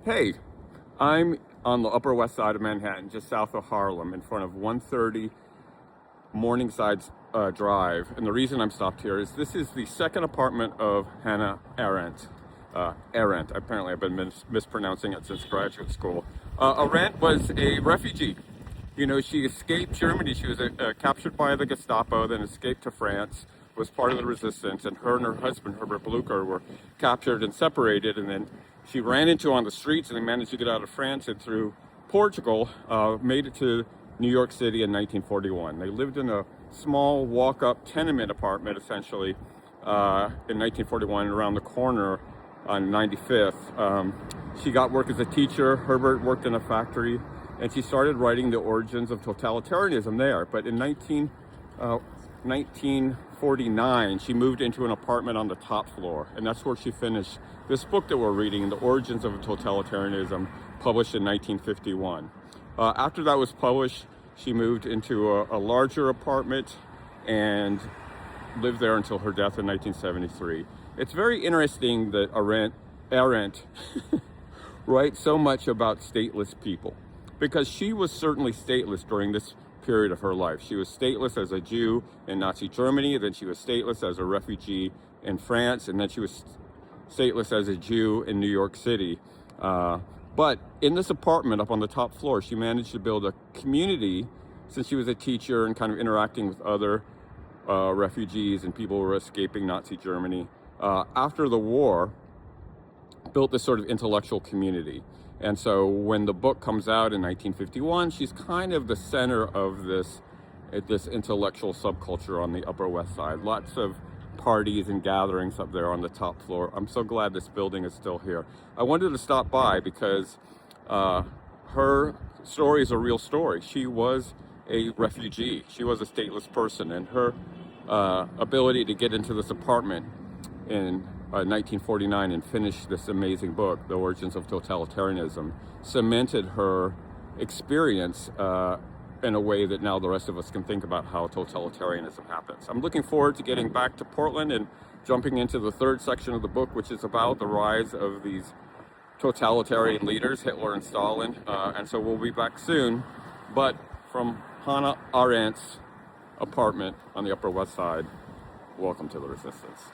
Hey, I'm on the Upper West Side of Manhattan, just south of Harlem, in front of 130 Morningside Drive. And the reason I'm stopped here is this is the second apartment of Hannah Arendt. Arendt, apparently I've been mispronouncing it since graduate school. Arendt was a refugee. You know, she escaped Germany. She was captured by the Gestapo, then escaped to France, was part of the resistance, and her husband, Herbert Blucher, were captured and separated, and then she ran into on the streets, and they managed to get out of France and through Portugal, made it to New York City in 1941. They lived in a small walk-up tenement apartment, essentially, in 1941, around the corner on 95th. She got work as a teacher. Herbert worked in a factory, and she started writing The Origins of Totalitarianism there. But in 1949, she moved into an apartment on the top floor, and that's where she finished this book that we're reading, The Origins of Totalitarianism, published in 1951. After that was published, she moved into a larger apartment and lived there until her death in 1973. It's very interesting that Arendt writes so much about stateless people, because she was certainly stateless during this period of her life. She was stateless as a Jew in Nazi Germany, then she was stateless as a refugee in France, and then she was stateless as a Jew in New York City. But in this apartment up on the top floor, she managed to build a community, since she was a teacher and kind of interacting with other refugees and people who were escaping Nazi Germany. After the war, built this sort of intellectual community. And so when the book comes out in 1951, she's kind of the center of this intellectual subculture on the Upper West Side. Lots of parties and gatherings up there on the top floor. I'm so glad this building is still here. I wanted to stop by because her story is a real story. She was a refugee. She was a stateless person, and her ability to get into this apartment in 1949 and finish this amazing book, The Origins of Totalitarianism, cemented her experience in a way that now the rest of us can think about how totalitarianism happens. I'm looking forward to getting back to Portland and jumping into the third section of the book, which is about the rise of these totalitarian leaders, Hitler and Stalin. And so we'll be back soon. But from Hannah Arendt's apartment on the Upper West Side, welcome to the Resistance.